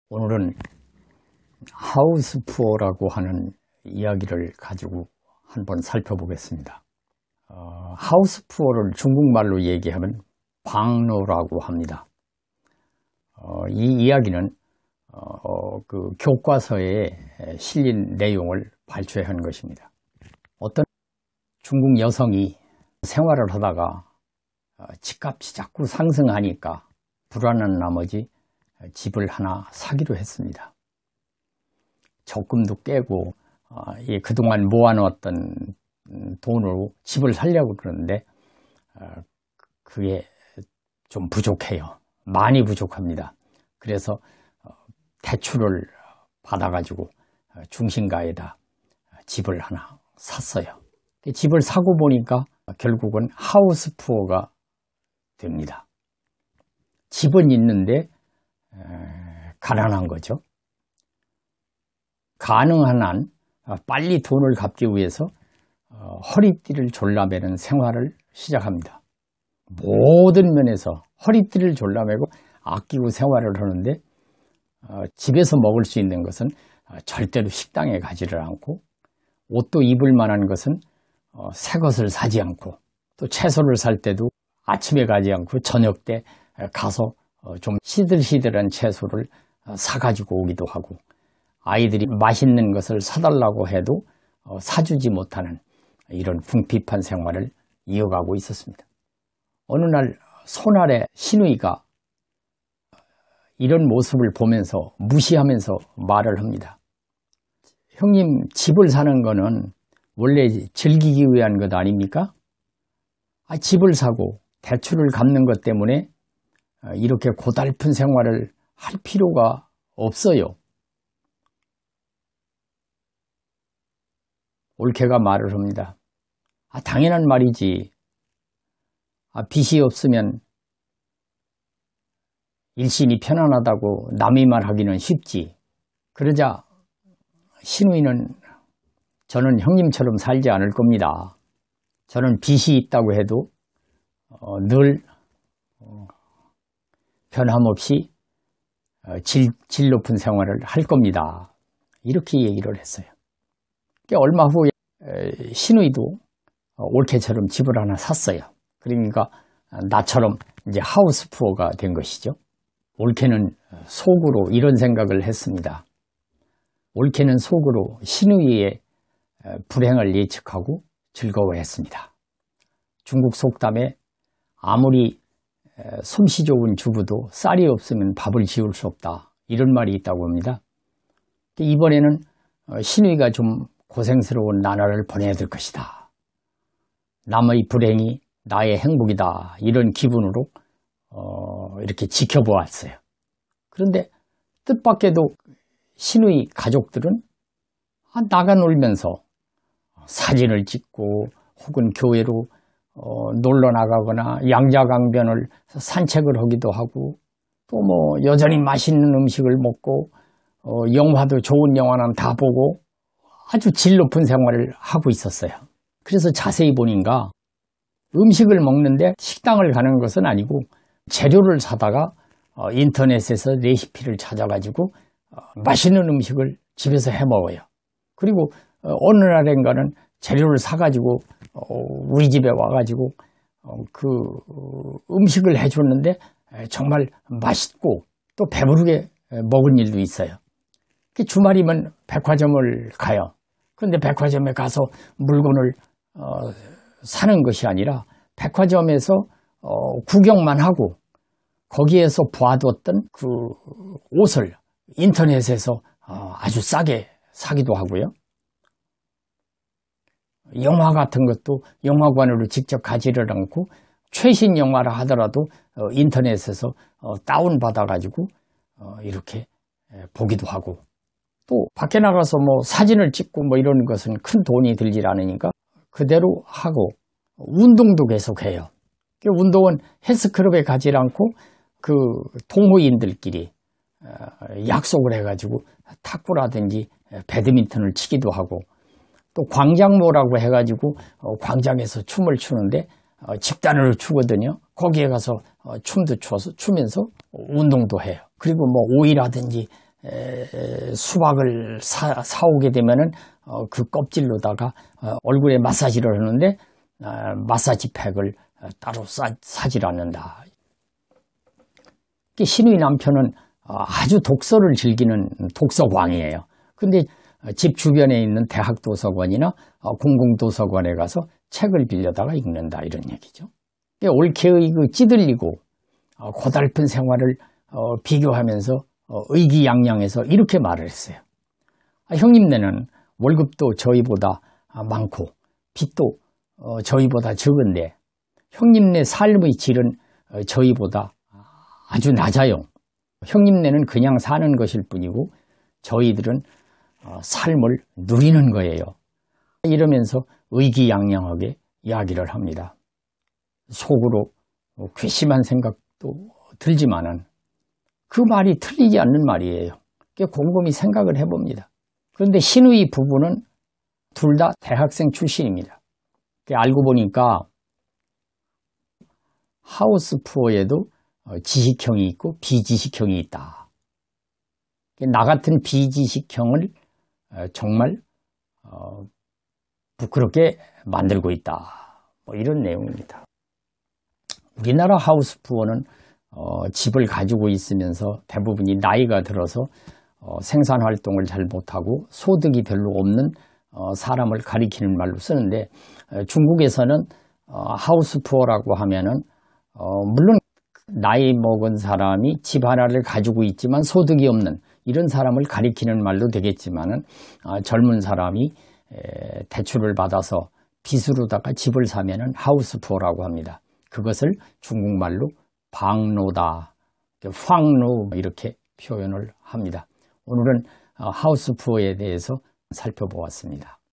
오늘은 하우스푸어라고 하는 이야기를 가지고 한번 살펴보겠습니다. 하우스푸어를 중국말로 얘기하면 방로라고 합니다. 이 이야기는 그 교과서에 실린 내용을 발췌한 것입니다. 어떤 중국 여성이 생활을 하다가 집값이 자꾸 상승하니까 불안한 나머지 집을 하나 사기로 했습니다. 적금도 깨고 그동안 모아놓았던 돈으로 집을 사려고 그러는데 그게 좀 부족해요. 많이 부족합니다. 그래서 대출을 받아가지고 중심가에다 집을 하나 샀어요. 집을 사고 보니까 결국은 하우스푸어가 됩니다. 집은 있는데 가난한 거죠. 가능한 한 빨리 돈을 갚기 위해서 허리띠를 졸라매는 생활을 시작합니다. 모든 면에서 허리띠를 졸라매고 아끼고 생활을 하는데 집에서 먹을 수 있는 것은 절대로 식당에 가지를 않고, 옷도 입을 만한 것은 새 것을 사지 않고, 또 채소를 살 때도 아침에 가지 않고 저녁 때 가서 좀 시들시들한 채소를 사가지고 오기도 하고, 아이들이 맛있는 것을 사달라고 해도 사주지 못하는 이런 궁핍한 생활을 이어가고 있었습니다. 어느 날 손아래 시누이가 이런 모습을 보면서 무시하면서 말을 합니다. 형님, 집을 사는 거는 원래 즐기기 위한 것 아닙니까? 집을 사고 대출을 갚는 것 때문에 이렇게 고달픈 생활을 할 필요가 없어요. 올케가 말을 합니다. 당연한 말이지. 빚이 없으면 일신이 편안하다고 남의 말하기는 쉽지. 그러자 시누이는 저는 형님처럼 살지 않을 겁니다. 저는 빚이 있다고 해도 늘 변함없이 질 높은 생활을 할 겁니다. 이렇게 얘기를 했어요. 얼마 후에 시누이도 올케처럼 집을 하나 샀어요. 그러니까 나처럼 이제 하우스푸어가 된 것이죠. 올케는 속으로 이런 생각을 했습니다. 올케는 속으로 시누이의 불행을 예측하고 즐거워했습니다. 중국 속담에 아무리 솜씨 좋은 주부도 쌀이 없으면 밥을 지을 수 없다, 이런 말이 있다고 합니다. 이번에는 시누이가 좀 고생스러운 나날을 보내야 될 것이다. 남의 불행이 나의 행복이다, 이런 기분으로 이렇게 지켜보았어요. 그런데 뜻밖에도 시누이 가족들은 나가 놀면서 사진을 찍고 혹은 교회로 놀러 나가거나 양자강변을 산책을 하기도 하고, 또 뭐 여전히 맛있는 음식을 먹고 영화도 좋은 영화는 다 보고 아주 질 높은 생활을 하고 있었어요. 그래서 자세히 보니까 음식을 먹는데 식당을 가는 것은 아니고 재료를 사다가 인터넷에서 레시피를 찾아가지고 맛있는 음식을 집에서 해 먹어요. 그리고 어느 날인가는 재료를 사가지고 우리 집에 와가지고 그 음식을 해줬는데 정말 맛있고 또 배부르게 먹은 일도 있어요. 주말이면 백화점을 가요. 그런데 백화점에 가서 물건을 사는 것이 아니라 백화점에서 구경만 하고 거기에서 봐뒀던 그 옷을 인터넷에서 아주 싸게 사기도 하고요. 영화 같은 것도 영화관으로 직접 가지를 않고 최신 영화라 하더라도 인터넷에서 다운받아가지고 이렇게 보기도 하고, 또 밖에 나가서 뭐 사진을 찍고 뭐 이런 것은 큰 돈이 들질 않으니까 그대로 하고, 운동도 계속해요. 운동은 헬스클럽에 가지 않고 그 동호인들끼리 약속을 해가지고 탁구라든지 배드민턴을 치기도 하고, 또 광장모라고 해가지고 광장에서 춤을 추는데 집단으로 추거든요. 거기에 가서 춤도 추면서 운동도 해요. 그리고 뭐 오이라든지 수박을 사오게 되면은 그 껍질로다가 얼굴에 마사지를 하는데 마사지 팩을 따로 사질 않는다. 신우의 남편은 아주 독서를 즐기는 독서광이에요. 근데 집 주변에 있는 대학 도서관이나 공공도서관에 가서 책을 빌려다가 읽는다, 이런 얘기죠. 올케의 그 찌들리고 고달픈 생활을 비교하면서 의기양양해서 이렇게 말을 했어요. 형님네는 월급도 저희보다 많고 빚도 저희보다 적은데 형님네 삶의 질은 저희보다 아주 낮아요. 형님네는 그냥 사는 것일 뿐이고 저희들은 삶을 누리는 거예요. 이러면서 의기양양하게 이야기를 합니다. 속으로 괘씸한 생각도 들지만은 그 말이 틀리지 않는 말이에요. 곰곰이 생각을 해봅니다. 그런데 신우이 부부는 둘 다 대학생 출신입니다. 알고 보니까 하우스푸어에도 지식형이 있고 비지식형이 있다. 나 같은 비지식형을 정말 부끄럽게 만들고 있다. 뭐 이런 내용입니다. 우리나라 하우스푸어는 집을 가지고 있으면서 대부분이 나이가 들어서 생산활동을 잘 못하고 소득이 별로 없는 사람을 가리키는 말로 쓰는데, 중국에서는 하우스푸어라고 하면은 물론 나이 먹은 사람이 집 하나를 가지고 있지만 소득이 없는 이런 사람을 가리키는 말도 되겠지만은 젊은 사람이 대출을 받아서 빚으로다가 집을 사면은 하우스푸어라고 합니다. 그것을 중국말로 방노다, 황노 이렇게 표현을 합니다. 오늘은 하우스푸어에 대해서 살펴보았습니다.